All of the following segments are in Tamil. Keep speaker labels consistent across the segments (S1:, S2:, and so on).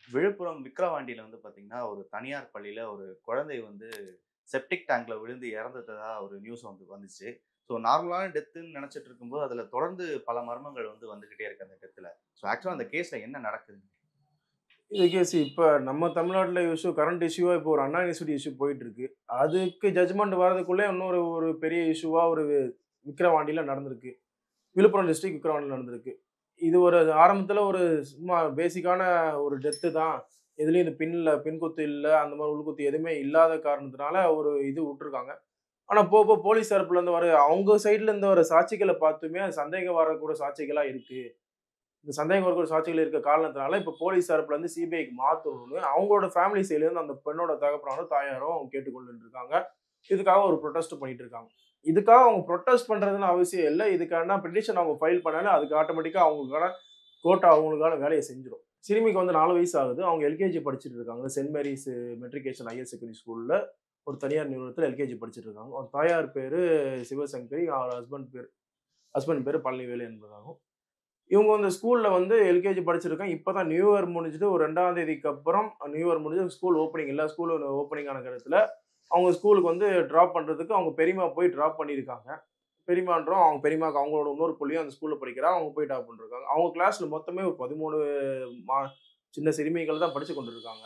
S1: விழுப்புரம் விக்கிரவாண்டியில வந்து பார்த்தீங்கன்னா, ஒரு தனியார் பள்ளியில ஒரு குழந்தை வந்து செப்டிக் டேங்க்ல விழுந்து இறந்துட்டதா ஒரு நியூஸ் வந்து வந்துச்சு. ஸோ நார்மலான டெத்துன்னு நெனச்சிட்டு இருக்கும்போது, அதில தொடர்ந்து பல மர்மங்கள் வந்து வந்துகிட்டே இருக்கு அந்த டெத்ல. ஸோ ஆக்சுவலா அந்த கேஸ்ல என்ன நடக்குது?
S2: இது கேஸ் இப்ப நம்ம தமிழ்நாட்டுல கரண்ட் இஷ்யூவா இப்போ ஒரு அண்ணா யூனிவர்சிட்டி இஷ்யூ போயிட்டு இருக்கு. அதுக்கு ஜட்ஜ்மெண்ட் வரதுக்குள்ளே இன்னொரு ஒரு பெரிய இஷ்யூவா ஒரு விக்கிரவாண்டியில நடந்திருக்கு. விழுப்புரம் டிஸ்ட்ரிக்ட் விக்கிரவாண்டியில நடந்திருக்கு. இது ஒரு ஆரம்பத்துல ஒரு சும்மா பேசிக்கான ஒரு டெத்து தான். எதுலயும் இந்த பின் குத்து இல்ல, அந்த மாரி உள்குத்து எதுவுமே இல்லாத காரணத்தினால ஒரு இது விட்டுருக்காங்க. ஆனா போக போக போலீஸ் தரப்புல இருந்து அவங்க சைடுல இருந்து வர சாட்சிகள பார்த்துமே அது சந்தேகம் வரக்கூட சாட்சிகளா இருக்கு. இந்த சந்தேகம் வரக்கூடிய சாட்சிகள் இருக்க காரணத்தினால, இப்ப போலீஸ் தரப்புல இருந்து சிபிஐக்கு மாத்தணும்னு அவங்களோட ஃபேமிலி சைட்ல இருந்து அந்த பெண்ணோட தகப்பனாரும், தாயாரும் அவங்க கேட்டுக்கொண்டுட்டு இருக்காங்க. இதுக்காக ஒரு புரொடெஸ்ட் பண்ணிட்டு இருக்காங்க. இதுக்காக அவங்க புரொடெஸ்ட் பண்றதுன்னு அவசியம் இல்ல. இதுக்கான பெட்டிஷன் அவங்க ஃபைல் பண்ணாலே அதுக்கு ஆட்டோமேட்டிக்கா அவங்களுக்கான கோர்ட் அவங்களுக்கான வேலைய செஞ்சுரும். சிறுமிக்கு வந்து 4 வயசு ஆகுது. அவங்க எல்கேஜி படிச்சுட்டு இருக்காங்க. Saint Mary's matriculation higher secondary ஸ்கூல்ல ஒரு தனியார் நிறுவனத்துல எல்கேஜி படிச்சுட்டு இருக்காங்க. அவங்க தாயார் பேரு சிவசங்கரி. அவர் ஹஸ்பண்ட் பேரு பழனிவேலு என்பதாகும். இவங்க வந்து ஸ்கூல்ல வந்து எல்கேஜி படிச்சிருக்காங்க. இப்ப தான் நியூ இயர் முடிஞ்சுட்டு ஒரு 2ஆம் தேதிக்கு அப்புறம் நியூ இயர் முடிஞ்சு ஸ்கூல் ஓப்பனிங் எல்லா ஸ்கூலும் ஓப்பனிங் ஆன நேரத்துல, அவங்க ஸ்கூலுக்கு வந்து டிராப் பண்றதுக்கு அவங்க பெரியம்மா போய் டிராப் பண்ணியிருக்காங்க. பெரியம்மான்றோம் அவங்க பெரியம்மாக்கு அவங்களோட இன்னொரு புள்ளையும் அந்த ஸ்கூல்ல படிக்கிறா. அவங்க போய் டிராப் பண்ணிருக்காங்க. அவங்க கிளாஸ்ல மொத்தமே ஒரு 13 மா சின்ன சிறுமிகள் தான் படிச்சுக் கொண்டிருக்காங்க.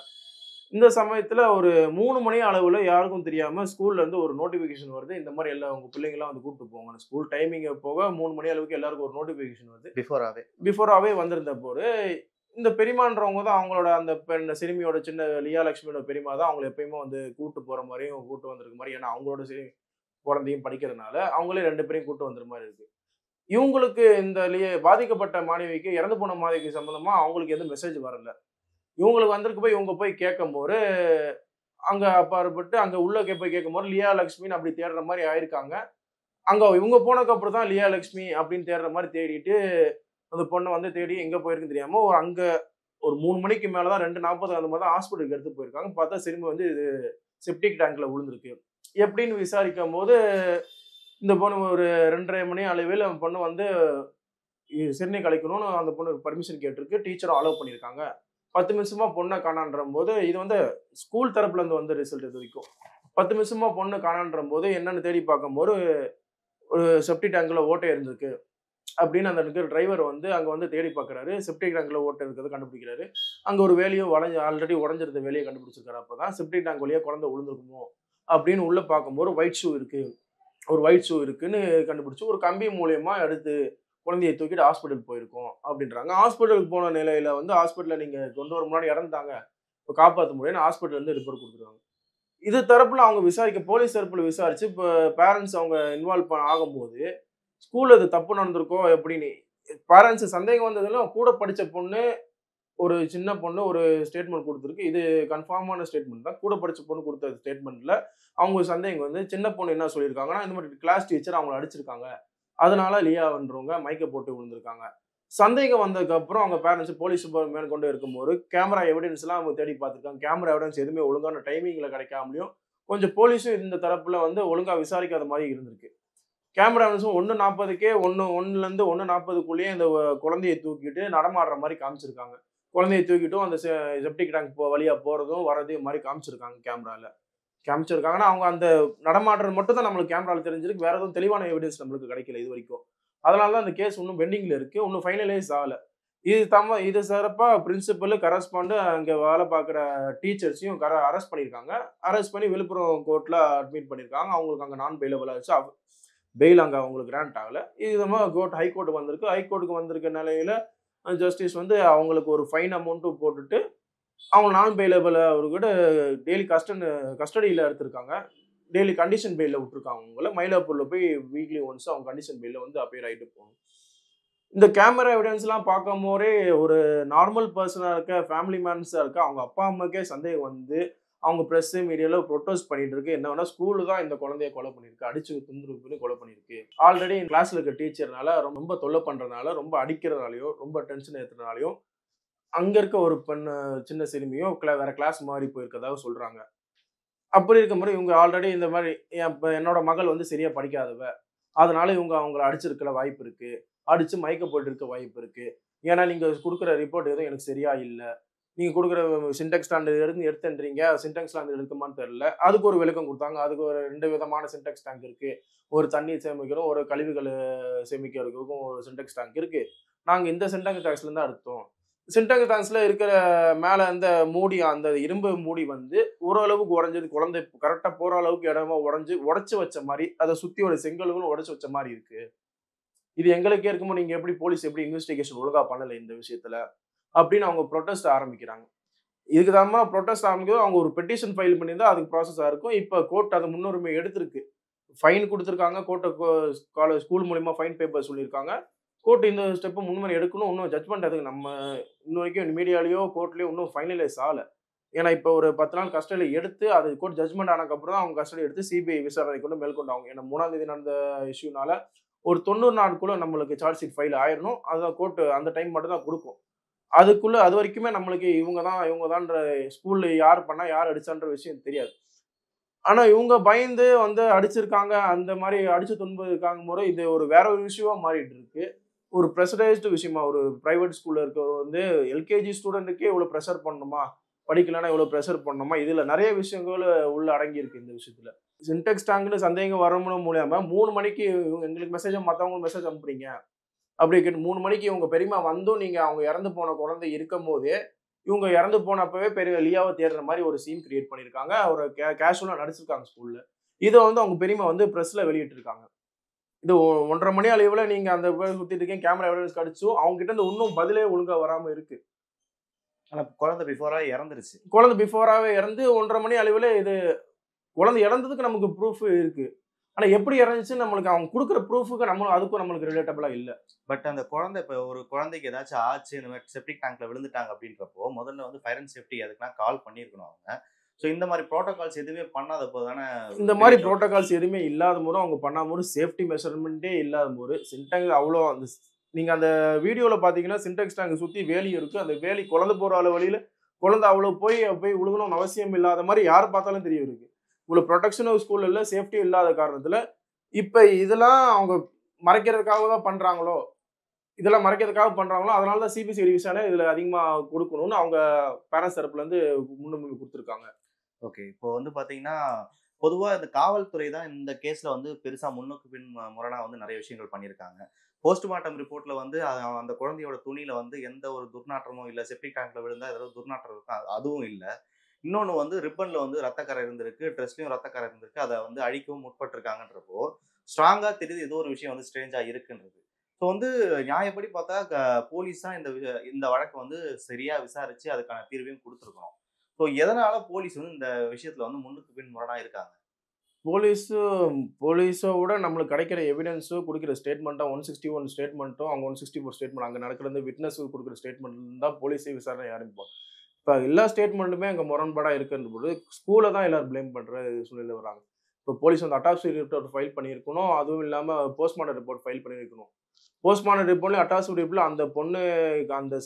S2: இந்த சமயத்துல ஒரு 3 மணி அளவுல யாருக்கும் தெரியாம ஸ்கூல்ல இருந்து ஒரு நோட்டிஃபிகேஷன் வருது. இந்த மாரி எல்லா உங்க பிள்ளைங்கலாம் வந்து கூட்டு போங்கன்னு. ஸ்கூல் டைமிங் போக 3 மணி அளவுக்கு எல்லாருக்கும் ஒரு நோட்டிஃபிகேஷன் வருது.
S1: பிஃபோராவே.
S2: பிஃபோராவே வந்திருந்த போது, இந்த பெரியம்மான்றவங்க தான் அவங்களோட அந்த பெண் சிறுமியோட சின்ன லியா லட்சுமியோட பெரியம்மா தான் அவங்கள எப்பயுமே வந்து கூட்டு போற மாரியும், கூட்டு வந்திருக்க மாரி. ஏன்னா அவங்களோட குழந்தையும் படிக்கிறதுனால, அவங்களே 2 பேரையும் கூட்டு வந்துற மாரி இருக்கு. இவங்களுக்கு இந்த பாதிக்கப்பட்ட மாணவிக்கு இறந்து போன மாணவிக்கு சம்பந்தமா அவங்களுக்கு எதுவும் மெசேஜ் வரல. இவங்களுக்கு வந்திருக்கு போய் இவங்க போய் கேட்கும்போது, அங்க அப்பாற்பட்டு அங்க உள்ள போய் கேட்கும்போது, லியா லட்சுமின்னு அப்படி தேடுற மாரி ஆயிருக்காங்க. அங்க இவங்க போனதுக்கு அப்புறம் தான் லியா லட்சுமி அப்படின்னு தேடுற மாரி தேடிட்டு, அந்த பொண்ண வந்து தேடி எங்க போயிருக்குன்னு தெரியாம, அங்க ஒரு 3 மணிக்கு மேல தான் 2:40 அந்த மாரி தான் ஹாஸ்பிட்டலுக்கு எடுத்துட்டு போயிருக்காங்க. பார்த்தா சிறுமி வந்து செப்டிக் டேங்க்ல விழுந்திருக்கு. எப்படின்னு விசாரிக்கும்போது, இந்த பொண்ணு ஒரு 2:30 மணி அளவில் அந்த பொண்ணு வந்து சிறுநீர் கழிக்கணும்னு அந்த பொண்ணு பர்மிஷன் கேட்டிருக்கு. டீச்சரும் அலோவ் பண்ணியிருக்காங்க. 10 நிமிஷமா பொண்ண காணோன்றம்போது, இது வந்து ஸ்கூல் தரப்புல இருந்து வந்த ரிசல்ட் இதுவரைக்கும். 10 நிமிஷமா பொண்ணு காணோன்றம்போது, என்னன்னு தேடி பார்க்கும்போது, ஒரு செப்டிக் டேங்க்ல ஓட்டை இருந்திருக்கு. அப்படின்னு அந்த இருக்கிற டிரைவர் வந்து அங்க வந்து தேடி பார்க்குறாரு. செப்டிக் டேங்க்ல ஓட்டை இருக்கிறத கண்டுபிடிக்கிறாரு. அங்க ஒரு வேலியும் ஆல்ரெடி உடைஞ்சிருந்த வேலிய கண்டுபிடிச்சிருக்காரு. அப்பதான் செப்டிக் டேங்க் வழியா குழந்தை விழுந்திருக்குமோ! அப்படின்னு உள்ள பார்க்கும்போது ஒயிட் ஷூ இருக்கு. ஒரு ஒயிட் ஷூ இருக்குன்னு கண்டுபிடிச்சு, ஒரு கம்பி மூலியமா எடுத்து குழந்தைய தூக்கிட்டு ஹாஸ்பிட்டல் போயிருக்கோம் அப்படின்றாங்க. ஹாஸ்பிட்டலுக்கு போன நிலையில வந்து ஹாஸ்பிட்டல்ல நீங்க கொண்டு வர முன்னாடி இறந்துட்டாங்க. இப்ப காப்பாத்த முடியாதுன்னு ஹாஸ்பிட்டல்ல இருந்து ரிப்போர்ட் குடுத்துருக்காங்க. இது தரப்புல அவங்க போலீஸ் தரப்புல விசாரிச்சு, இப்ப பேரன்ட்ஸ் அவங்க இன்வால்வ் ஆகும்போது, ஸ்கூல்ல இது தப்பு நடந்திருக்கோ எப்படின்னு பேரன்ட்ஸ் சந்தேகம் வந்ததுல கூட படிச்ச பொண்ணு, ஒரு சின்ன பொண்ணு ஒரு ஸ்டேட்மெண்ட் குடுத்திருக்கு. இது கன்ஃபார்மான ஸ்டேட்மெண்ட் தான். கூட படிச்ச பொண்ணு குடுத்த ஸ்டேட்மெண்ட்ல அவங்க சந்தேகம் வந்து சின்ன பொண்ணு என்ன சொல்லியிருக்காங்கன்னா, இந்த மாரி கிளாஸ் டீச்சர் அவங்கள அடிச்சிருக்காங்க. அதனால லியான்றவங்க மயக்கம் போட்டு விழுந்திருக்காங்க. சந்தேகம் வந்ததுக்கு அப்புறம் அவங்க பேரன்ட்ஸ் போலீஸ் மேற்கொண்டு இருக்கும்போது, கேமரா எவிடன்ஸ்லாம் அவங்க தேடி பார்த்துருக்காங்க. கேமரா எவிடன்ஸ் எதுவுமே ஒழுங்கான டைமிங்ல கிடைக்காமயும், கொஞ்சம் போலீஸும் இந்த தரப்புல வந்து ஒழுங்கா விசாரிக்காத மாரி இருந்திருக்கு. கேமரா எவிடன்ஸும் 1:40க்கே 1:01லேருந்து 1:40க்குள்ளேயே இந்த குழந்தைய தூக்கிட்டு நடமாடுற மாரி காமிச்சிருக்காங்க. குழந்தைய தூக்கிட்டும் அந்த செப்டிக் டேங்க் வழியா போறதும், வரதையும் மாரி காமிச்சிருக்காங்க கேமரால. காமிச்சிருக்காங்கன்னா, அவங்க அந்த நடமாடுறது மட்டும் தான் நம்மளுக்கு கேமரால தெரிஞ்சிருக்கு. வேற எதுவும் தெளிவான எவிடன்ஸ் நம்மளுக்கு கிடைக்கல இதுவரைக்கும். அதனால தான் அந்த கேஸ் இன்னும் பெண்டிங்ல இருக்கு. இன்னும் ஃபைனலைஸ் ஆகல. இது சிறப்பா பிரின்சிபல், கரஸ்பாண்டன்ட் அங்க வேலை பார்க்குற டீச்சர்ஸையும் அரெஸ்ட் பண்ணியிருக்காங்க. அரெஸ்ட் பண்ணி விழுப்புரம் கோர்ட்ல அட்மிட் பண்ணியிருக்காங்க. அவங்களுக்கு அங்க நான் பெயிலபிள் ஆச்சு. பெயில் அங்க அவங்களுக்கு கிராண்ட் ஆகல. இது விதமா ஹைகோர்ட் வந்திருக்கு. ஹைகோர்ட்க்கு வந்திருக்க நிலையில ஜஸ்டிஸ் வந்து அவங்களுக்கு ஒரு ஃபைன் அமௌண்ட்டும் போட்டுட்டு, அவங்க நான் பெயிலபிள் அவர்கிட்ட டெய்லி கஸ்டடியில எடுத்திருக்காங்க. டெய்லி கண்டிஷன் பெயில்ல விட்டுருக்காங்க அவங்கள. மயிலாப்பூர்ல போய் வீக்லி ஒன்ஸ் அவங்க கண்டிஷன் பெயில்ல வந்து அப்பியர் ஆயிட்டு போணும். இந்த கேமரா எவிடன்ஸ்லாம் பார்க்கும்போதே ஒரு நார்மல் பெர்சனா இருக்க, ஃபேமிலி மேன்ஸா இருக்க அவங்க அப்பா, அம்மாக்கே சந்தேகம் வந்து, அவங்க பிரஸ் மீடியால புரொட்டஸ்ட் பண்ணிட்டு இருக்கு. என்னன்னா ஸ்கூல் தான் இந்த குழந்தைய கொலை பண்ணியிருக்கு. அடிச்சு துன்புறுத்தி பண்ணி கொலை பண்ணியிருக்கு. ஆல்ரெடி கிளாஸ்ல இருக்க டீச்சர்னால ரொம்ப தொல்ல பண்றதுனால, ரொம்ப அடிக்கிறதுனாலயோ, ரொம்ப டென்ஷன் ஏத்துறதுனாலயும், அங்க இருக்க ஒரு சின்ன சிறுமியும் வேற கிளாஸ் மாறி போயிருக்கிறதா சொல்றாங்க. அப்படி இருக்கும்போது இவங்க ஆல்ரெடி இந்த மாரி என்னோட மகள் வந்து சரியா படிக்காதவ. அதனால இவங்க அவங்கள அடிச்சிருக்க வாய்ப்பு இருக்கு. அடிச்சு மயக்கம் போட்டிருக்க வாய்ப்பு இருக்கு. ஏன்னா நீங்க குடுக்குற ரிப்போர்ட் எதுவும் எனக்கு சரியா இல்ல. நீங்கள் கொடுக்குற சின்டெக்ஸ் ஸ்டாண்டு எடுத்துன்றீங்க, சின்டெக்ஸ் ஸ்டாண்டு எடுக்குமான்னு தெரியல. அதுக்கு ஒரு விளக்கம் கொடுத்தாங்க. அதுக்கு ஒரு 2 விதமான சின்டெக்ஸ் டேங்க் இருக்கு. ஒரு தண்ணீர் சேமிக்கிறோம், ஒரு கழிவுகள் சேமிக்கிறதுக்கும் ஒரு சின்டெக்ஸ் டேங்க் இருக்கு. நாங்க இந்த சின்டெக்ஸ் டேங்க்ஸ்ல தான் எடுத்தோம். சின்டெக்ஸ் டேங்க்ஸ்ல இருக்கிற மேல அந்த மூடி, அந்த இரும்பு மூடி வந்து ஓரளவுக்கு உடைஞ்சது. குழந்தை கரெக்ட்டா போற அளவுக்கு இடமா உடைச்சு வச்ச மாரி, அத சுத்தி ஒரு செங்கல்களும் உடைச்சு வச்ச மாரி இருக்கு. இது எங்களுக்கே இருக்கும்போது நீங்க எப்படி போலீஸ் எப்படி இன்வெஸ்டிகேஷன் ஒழுங்கா பண்ணல இந்த விஷயத்துல? அப்படின்னு அவங்க புரொடெஸ்ட் ஆரம்பிக்கிறாங்க. இதுக்கு தாமா புரொடெஸ்ட் ஆரம்பிக்கிறது அவங்க ஒரு பெட்டிஷன் ஃபைல் பண்ணியிருந்தா அதுக்கு ப்ராசஸ் ஆயிருக்கும். இப்ப கோர்ட் அது முன்னுரிமை எடுத்திருக்கு. ஃபைன் குடுத்துருக்காங்க. ஸ்கூல் மூலியமா ஃபைன் பேப்பர் சொல்லியிருக்காங்க. கோர்ட் இந்த ஸ்டெப் முன்னுரிமை எடுக்கணும். இன்னும் ஜட்ஜ்மெண்ட் எதுக்கு நம்ம இன்ன வரைக்கும் மீடியாலயோ, கோர்ட்லயோ இன்னும் ஃபைனலைஸ் ஆகல. ஏன்னா இப்ப ஒரு 10 நாள் கஸ்டடியில எடுத்து அது கோர்ட் ஜட்ஜ்மெண்ட் ஆனதுக்கப்புறம் தான் அவங்க கஸ்டடி எடுத்து சிபிஐ விசாரணை கொண்டு மேற்கொண்டு ஆகும். ஏன்னா 3ஆம் தேதி நடந்த இஷ்யூனால ஒரு 90 நாளுக்குள்ள நம்மளுக்கு சார்ஜ் ஷீட் ஃபைல் ஆயிரணும். அதுதான் கோர்ட் அந்த டைம் மட்டும் தான் குடுக்கும். அதுக்குள்ள அது வரைக்குமே நம்மளுக்கு இவங்க தான்ற ஸ்கூல்ல யார் பண்ணா, யார் அடிச்சான்ற விஷயம் தெரியாது. ஆனா இவங்க பயந்து வந்து அடிச்சிருக்காங்க. அந்த மாரி அடிச்சு துன்புறுத்திருக்காங்கம்போது இது ஒரு வேற ஒரு இஷ்யூவா மாறிட்டு இருக்கு. ஒரு பிரஷரைஸ்டு விஷயமா ஒரு பிரைவேட் ஸ்கூல்ல இருக்கிறவர் வந்து எல்கேஜி ஸ்டூடண்ட்டுக்கே இவ்வளவு பிரஷர் பண்ணணுமா? படிக்கலன்னா இவ்வளவு பிரஷர் பண்ணணுமா? இதுல நெறைய விஷயங்கள் உள்ள அடங்கி இருக்கு இந்த விஷயத்துல. சின்டெக்ஸ் டேங்க்ன்னு சந்தேகம் வரணும் மூலியமா 3 மணிக்கு இவங்க எங்களுக்கு மெசேஜ் மத்தவங்களுக்கு மெசேஜ் அனுப்புறீங்க. அப்படி கேட்டு 3 மணிக்கு இவங்க பெரியம்மா வந்தும் நீங்க அவங்க இறந்து போன குழந்தை இருக்கும்போதே, இவங்க இறந்து போனப்பவே பெரிய லியாவ தேடுற மாரி ஒரு சீன் கிரியேட் பண்ணியிருக்காங்க. ஒரு கேஷுவலா நடிச்சிருக்காங்க ஸ்கூல்ல. இத வந்து அவங்க பெரியம்மா வந்து பிரஸ்ல வெளியிட்டிருக்காங்க. இது 1:30 மணி அளவுல நீங்க அந்த சுத்திட்டு இருக்கீங்க. கேமரா எவிடன்ஸ் கிடைச்சும் அவங்க கிட்ட இருந்து இன்னும் பதிலே ஒழுங்கா வராம இருக்கு.
S1: ஆனா குழந்தை பிஃபோரா இறந்துருச்சு.
S2: குழந்தை பிஃபோராவே இறந்து 1:30 மணி அளவுல இது குழந்தை இறந்ததுக்கு நமக்கு ப்ரூஃப் இருக்கு. ஆனா எப்படி இறந்துச்சுன்னு நம்மளுக்கு அவங்க குடுக்குற ப்ரூஃப்க்கு அதுக்கும் நம்மளுக்கு ரிலேட்டபிளா இல்ல.
S1: பட் அந்த குழந்தை இப்ப ஒரு குழந்தைக்கு ஏதாச்சும் ஆச்சு, இந்த மாரி செப்டிக் டேங்க்ல விழுந்துட்டாங்க அப்படின்றப்போ, முதல்ல வந்து ஃபயர் அண்ட் சேஃப்டி அதுக்கெல்லாம் கால் பண்ணியிருக்கணும் அவங்க. ஸோ இந்த மாரி புரோட்டோகால்ஸ் எதுவுமே பண்ணாதப்போ தானே
S2: இந்த மாரி
S1: பெரிய டவுட்.
S2: புரோட்டோகால்ஸ் எதுவுமே இல்லாத போது, அவங்க பண்ணாம போது, சேஃப்டி மெஷர்மென்ட்டே இல்லாத போது, சின்டாக்ஸ் அவ்ளோ அந்த நீங்க அந்த வீடியோல பார்த்தீங்கன்னா, சின்டாக்ஸ் டேங்க் சுத்தி வேலி இருக்கு. அந்த வேலி குழந்தை போற வழியில குழந்தை அவ்ளோ போய் போய் விழுகணும்னு அவசியம் இல்லாத மாரி யார் பார்த்தாலும் தெரியும் இருக்கு. இவ்ளோ புரொடெக்ஷனும் ஸ்கூல்ல இல்ல, சேஃப்டியும் இல்லாத காரணத்துல, இப்ப இதெல்லாம் அவங்க மறைக்கிறதுக்காக தான் பண்றாங்களோ, இதெல்லாம் மறைக்கிறதுக்காக பண்றாங்களோ, அதனால தான் சிபிசிஐடி விசாரணை இதுல அதிகமா குடுக்கணும்னு அவங்க பேரண்ட்ஸ் தரப்புல இருந்து முன்னுரிமை குடுத்துருக்காங்க.
S1: ஓகே. இப்போ வந்து பார்த்தீங்கன்னா, பொதுவா இந்த காவல்துறை தான் இந்த கேஸ்ல வந்து பெருசா முன்னுக்கு பின் முரணா வந்து நெறைய விஷயங்கள் பண்ணியிருக்காங்க. போஸ்ட்மார்ட்டம் ரிப்போர்ட்ல வந்து அந்த குழந்தையோட துணியில வந்து எந்த ஒரு துர்நாற்றமும் இல்ல. செப்டிக் டேங்க்ல விழுந்தா ஏதாவது துர்நாற்றம் இருக்கா? அதுவும் இல்ல. இன்னொன்னு வந்து ரிப்பன்ல வந்து ரத்தக்கறை இருந்திருக்கு. ட்ரெஸ்லயும் ரத்தக்கறை இருந்திருக்கு. அத வந்து அழிக்கவும் முற்பட்டுருக்காங்கன்றப்போ, ஸ்ட்ராங்கா தெரியுது ஏதோ ஒரு விஷயம் வந்து ஸ்ட்ரேஞ்சா இருக்குன்றது. ஸோ வந்து நியாயப்படி பார்த்தா போலீஸ் தான் இந்த வழக்க வந்து சரியா விசாரிச்சு அதுக்கான தீர்வையும் குடுத்துருக்கணும். ஸோ எதனால போலீஸ் வந்து இந்த விஷயத்துல வந்து முன்னுக்கு பின் முரணா இருக்காங்க?
S2: போலீஸு போலீஸோட நம்மளுக்கு கிடைக்கிற எவிடன்ஸும், குடுக்கிற ஸ்டேட்மெண்ட்டும் 161 ஸ்டேட்மெண்ட்டும், அவங்க 164 ஸ்டேட்மெண்ட் அங்க நடக்கிறது விட்னஸ் குடுக்குற ஸ்டேட்மெண்ட் தான் போலீஸே விசாரணை ஆரம்பிப்பாங்க. இப்ப எல்லா ஸ்டேட்மெண்ட்டுமே அங்க முரண்பாடா இருக்குன்றபோது, ஸ்கூல தான் எல்லாரும் ப்ளேம் பண்ற சூழ்நிலையில வராங்க. இப்ப போலீஸ் வந்து அட்டாப்சி ரிப்போர்ட் ஃபைல் பண்ணியிருக்கணும். அதுவும் இல்லாம போஸ்ட்மார்டம் ரிப்போர்ட் ஃபைல் பண்ணியிருக்கணும். போஸ்ட்மார்டம் ரிப்போர்ட்லயும் அட்டாப்சி ரிப்போர்ட்ல அந்த பொண்ணு அந்த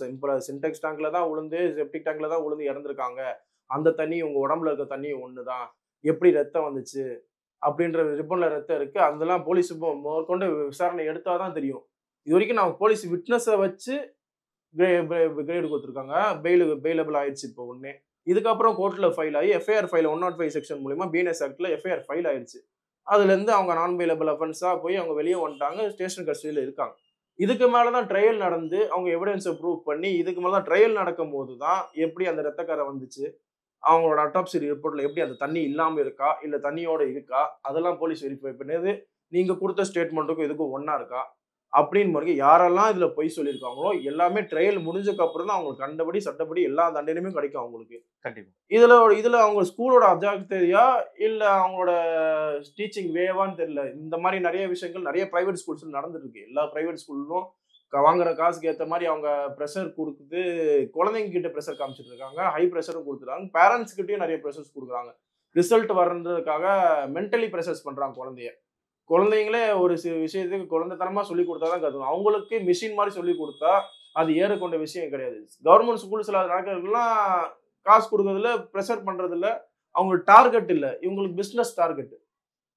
S2: சின்டெக்ஸ் டேங்க்ல தான் விழுந்து, செப்டிக் டேங்க்ல தான் விழுந்து இறந்திருக்காங்க. அந்த தண்ணி உங்க உடம்புல இருக்க தண்ணி ஒண்ணு தான். எப்படி ரத்தம் வந்துச்சு? அப்படின்ற ரிப்பன்ல ரத்தம் இருக்கு. அதெல்லாம் போலீஸ் முதற்கொண்டு விசாரணை எடுத்தா தான் தெரியும். இதுவரைக்கும் நான் போலீஸ் விட்னஸ வச்சு கிரேட் குடுத்துருக்காங்க. பெயிலபிள் ஆயிடுச்சு இப்போ உடனே. இதுக்கப்புறம் கோர்ட்ல ஃபைல் ஆயி எஃப்ஐஆர் ஃபைல் 105 செக்ஷன் மூலியமா பிஎன்எஸ் ஆக்ட்ல எஃப்ஐஆர் ஃபைல் ஆயிடுச்சு. அதுலேருந்து அவங்க நான் பெயிலபிள் அஃபென்ஸா போய் அவங்க வெளிய வந்துட்டாங்க. ஸ்டேஷன் கஸ்டடியில இருக்காங்க. இதுக்கு மேல தான் ட்ரையல் நடந்து அவங்க எவிடன்ஸ ப்ரூவ் பண்ணி, இதுக்கு மேல தான் ட்ரையல் நடக்கும்போது தான் எப்படி அந்த ரத்தக்கறை வந்துச்சு? அவங்களோட அட்டாப்சி ரிப்போர்ட்ல எப்படி அந்த தண்ணி இல்லாம இருக்கா? இல்ல தண்ணியோட இருக்கா? அதெல்லாம் போலீஸ் வெரிஃபை பண்ணது. நீங்க குடுத்த ஸ்டேட்மெண்ட்டுக்கும் இதுக்கும் ஒண்ணா இருக்கா? அப்படின்னு பாருங்க. யாரெல்லாம் இதுல பொய் சொல்லியிருக்காங்களோ, எல்லாமே ட்ரையல் முடிஞ்சதுக்கு அப்புறம் தான் அவங்களுக்கு கண்டபடி, சட்டப்படி எல்லா தண்டனையுமே கிடைக்கும் அவங்களுக்கு.
S1: கண்டிப்பா.
S2: இதுல அவங்க ஸ்கூலோட அஜாக்கிரதையா, இல்ல அவங்களோட டீச்சிங் வேவான்னு தெரியல. இந்த மாரி நெறைய விஷயங்கள் நெறைய பிரைவேட் ஸ்கூல்ஸ்ல நடந்துட்டு இருக்கு. எல்லா பிரைவேட் ஸ்கூல்லும் வாங்குற காசுக்கு ஏத்த மாரி அவங்க பிரஷர் குடுத்து குழந்தைங்க கிட்ட பிரஷர் காமிச்சிட்டு இருக்காங்க. ஹை பிரஷரும் குடுத்துறாங்க. பேரண்ட்ஸ் கிட்டயும் நெறைய பிரஷர்ஸ் குடுக்குறாங்க. ரிசல்ட் வரன்றதுக்காக மென்டலி பிரஷர்ஸ் பண்றாங்க குழந்தைய. குழந்தைங்களே ஒரு விஷயத்துக்கு குழந்தைத்தனமா சொல்லிக் குடுத்தா தான் கத்துக்கும். அவங்களுக்கு மெஷின் மாரி சொல்லிக் குடுத்தா, அது ஏறக்கொண்ட விஷயம் கிடையாது. கவர்ன்மென்ட் ஸ்கூல்ஸ்ல அது நடக்கிறதுலாம் காசு குடுக்கறதில்ல, பிரஷர் பண்றதில்ல. அவங்களுக்கு டார்கெட் இல்ல. இவங்களுக்கு பிசினஸ் டார்கெட்.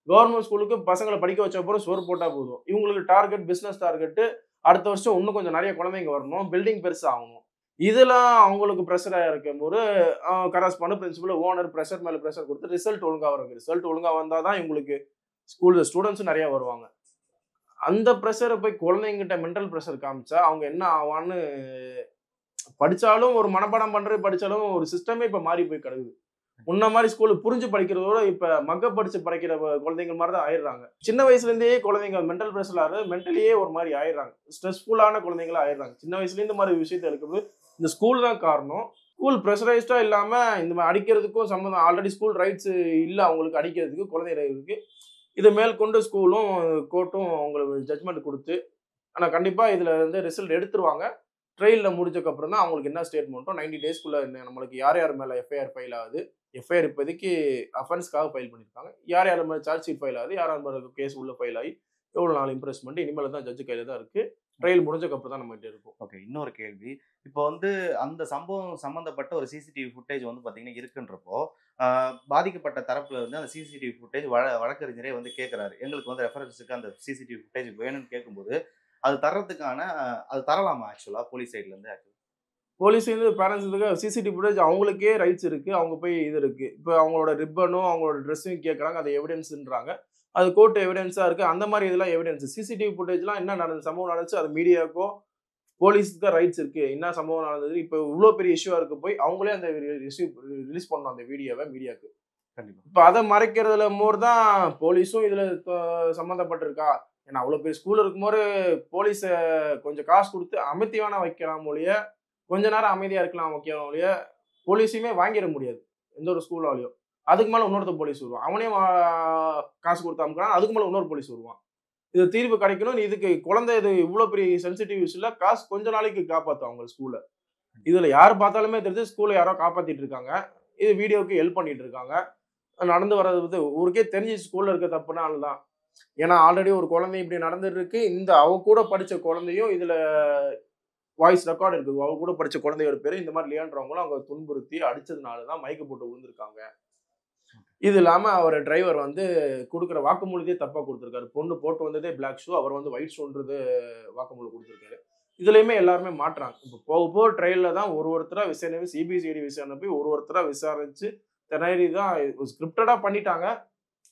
S2: கவர்ன்மென்ட் ஸ்கூலுக்கு பசங்கள படிக்க வச்ச அப்புறம் சோறு போட்டா போதும். இவங்களுக்கு டார்கெட் பிசினஸ் டார்கெட் அடுத்த வருஷம் இன்னும் கொஞ்சம் நெறைய குழந்தைங்க வரணும். பில்டிங் பெருசா ஆகணும். இதெல்லாம் அவங்களுக்கு ப்ரெஷரா இருக்கும்போது கரஸ்பாண்ட் பிரின்சிபல் ஓனர் ப்ரெஷர் மேல ப்ரெஷர் கொடுத்து ரிசல்ட் ஒழுங்கா வரும். ரிசல்ட் ஒழுங்கா வந்தாதான் இவங்களுக்கு ஸ்டூடெண்ட்ஸும் நிறைய வருவாங்க. அந்த ப்ரெஷரை போய் குழந்தைங்கிட்ட மென்டல் ப்ரெஷர் காமிச்சா அவங்க என்ன ஆவான்னு படிச்சாலும் ஒரு மனப்பாடம் பண்றது படிச்சாலும் ஒரு சிஸ்டமே இப்ப மாறி போய் கிடக்குது. முன்ன மாதிரி ஸ்கூல்ல புரிஞ்சு படிக்கிறதோட இப்ப மக்க படிச்சு படிக்கிற குழந்தைங்க மாதிரி தான் ஆயிடுறாங்க. சின்ன வயசுல இருந்தே குழந்தைங்க மென்டல் ப்ரெஷர்ல மென்டலியே ஒரு மாதிரி ஆயிடுறாங்க. ஸ்ட்ரெஸ்ஃபுல்லான குழந்தைங்களா ஆயிடுறாங்க. சின்ன வயசுல இந்த மாதிரி விஷயத்தை எடுக்கிறது இந்த ஸ்கூல் தான் காரணம். ஸ்கூல் ப்ரெஷரைஸ்டா இல்லாம இந்த மாதிரி அடிக்கிறதுக்கும் சம்மந்தம் ஆல்ரெடி ஸ்கூல் ரைட்ஸ் இல்ல அவங்களுக்கு அடிக்கிறதுக்கு குழந்தைகளுக்கு இது மேற்கொண்டு ஸ்கூலும் கோர்ட்டும் அவங்களுக்கு ஜட்மெண்ட் கொடுத்து ஆனா கண்டிப்பா இதுல வந்து ரிசல்ட் எடுத்துருவாங்க. ட்ரையல்ல முடிஞ்சதுக்கு அப்புறம் தான் அவங்களுக்கு என்ன ஸ்டேட்மெண்ட்டோ 90 டேஸ்க்குள்ள நம்மளுக்கு யார் யார் மேல எஃப்ஐஆர் ஃபைல் ஆகுது. எஃப்ஐஆர் இப்போதைக்கு அஃபென்ஸ்க்காக ஃபைல் பண்ணியிருக்காங்க. யார் யார் மேல சார்ஜ் ஷீட் ஃபைல் ஆகுது, யார் யார் மேல கேஸ் உள்ள ஃபைல் ஆகி எவ்வளவு நாள் இம்ப்ரெஸ்மெண்ட் இனிமேல் தான் ஜட்ஜு கையில தான் இருக்கு. ட்ரையல் முடிஞ்சதுக்கு அப்புறம் தான் நம்ம கிட்ட இருக்கும்.
S1: ஓகே. இன்னொரு கேள்வி. இப்போ வந்து அந்த சம்பவம் சம்மந்தப்பட்ட ஒரு சிசிடிவி ஃபுட்டேஜ் வந்து பார்த்தீங்கன்னா இருக்குன்றப்போ, ஆ பாதிக்கப்பட்ட தரப்புல இருந்து அந்த சிசிடிவி ஃபுட்டேஜ் வழக்கறிஞரே வந்து கேட்குறாரு. எங்களுக்கு வந்து ரெஃபரன்ஸுக்கு அந்த சிசிடிவி ஃபுட்டேஜ் வேணும்னு கேட்கும்போது, அது தர்றதுக்கான அது தரலாமா ஆக்சுவலா போலீஸ் சைட்ல இருந்து?
S2: போலீஸ் வந்து பேரண்ட்ஸ் இதுக்கு சிசிடிவி ஃபுட்டேஜ் அவங்களுக்கே ரைட்ஸ் இருக்கு. அவங்க போய் இது இருக்கு. இப்போ அவங்களோட ரிப்பனும் அவங்களோட ட்ரெஸ்ஸையும் கேட்குறாங்க. அது எவிடன்ஸ்ன்றாங்க. அது கோர்ட் எவிடன்ஸா இருக்கு. அந்த மாதிரி இதெல்லாம் எவிடன்ஸ். சிசிடிவி ஃபுட்டேஜ்லாம் என்ன நடந்தது சம்பவம் நடந்துச்சு அது மீடியாக்கோ போலீஸ்க்கு தான் ரைட்ஸ் இருக்கு. என்ன சம்பவம் நடந்தது இப்போ இவ்வளோ பெரிய இஷ்யூவா இருக்கு போய் அவங்களே அந்த ரிலீஸ் பண்ணணும் அந்த வீடியோவை மீடியாக்கு.
S1: கண்டிப்பா.
S2: இப்ப அத மறைக்கிறதுல தான் போலீஸும் இதுல சம்மந்தப்பட்டிருக்கா? ஏன்னா அவ்வளோ பெரிய ஸ்கூல் இருக்கும்போது போலீஸ கொஞ்சம் காசு குடுத்து அமைதி வேணா வைக்கலாம் ஒழிய, கொஞ்ச நேரம் அமைதியா இருக்கலாம் வைக்கலாம் ஒழிய, போலீஸையுமே வாங்கிட முடியாது. எந்த ஒரு ஸ்கூலாலயும். அதுக்கு மேல இன்னொருத்தன் போலீஸ் வருவான். அவனையும் காசு குடுத்து அமுக்குறான். அதுக்கு மேல இன்னொரு போலீஸ் வருவான். இது தீர்வு கிடைக்கணும். இதுக்கு குழந்தை இது இவ்ளோ பெரிய சென்சிட்டிவ் இஷ்யூல காசு கொஞ்ச நாளைக்கு காப்பாத்தும் அவங்க ஸ்கூல. இதுல யார் பார்த்தாலுமே தெரியுது ஸ்கூல யாரோ காப்பாத்திட்டு இருக்காங்க. இது வீடியோக்கு ஹெல்ப் பண்ணிட்டு இருக்காங்க. நடந்து வர்றது வந்து ஊருக்கே தெரிஞ்சு ஸ்கூல்ல இருக்க தப்புனால தான். ஏன்னா ஆல்ரெடி ஒரு குழந்தை இப்படி நடந்துட்டு இருக்கு. இந்த அவ கூட படிச்ச குழந்தையும் இதுல வாய்ஸ் ரெக்கார்ட் இருக்கு. அவ கூட படிச்ச குழந்தையோட பேரு இந்த மாதிரி லியான்றவங்களும் அவங்க துன்புறுத்தி அடிச்சதுனால தான் மயக்க போட்டு விழுந்திருக்காங்க. இது இல்லாம அவர் டிரைவர் வந்து குடுக்குற வாக்குமூலத்தையே தப்பா குடுத்திருக்காரு. பொண்ணு போட்டு வந்ததே பிளாக் ஷூ. அவர் வந்து ஒயிட் ஷூன்றது வாக்குமூலம் குடுத்திருக்காரு. இதுலயுமே எல்லாருமே மாட்றாங்க. இப்ப போக போக ட்ரையல்ல தான் ஒருத்தரா விசாரணை சிபிசிஐடி விசாரணை போய் ஒருத்தரா விசாரிச்சு திணறி தான் ஸ்கிரிப்டடா பண்ணிட்டாங்க.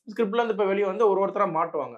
S2: ஸ்கிரிப்ட்ல இருந்து இப்ப வெளிய வந்து ஒருத்தரா மாட்டுவாங்க.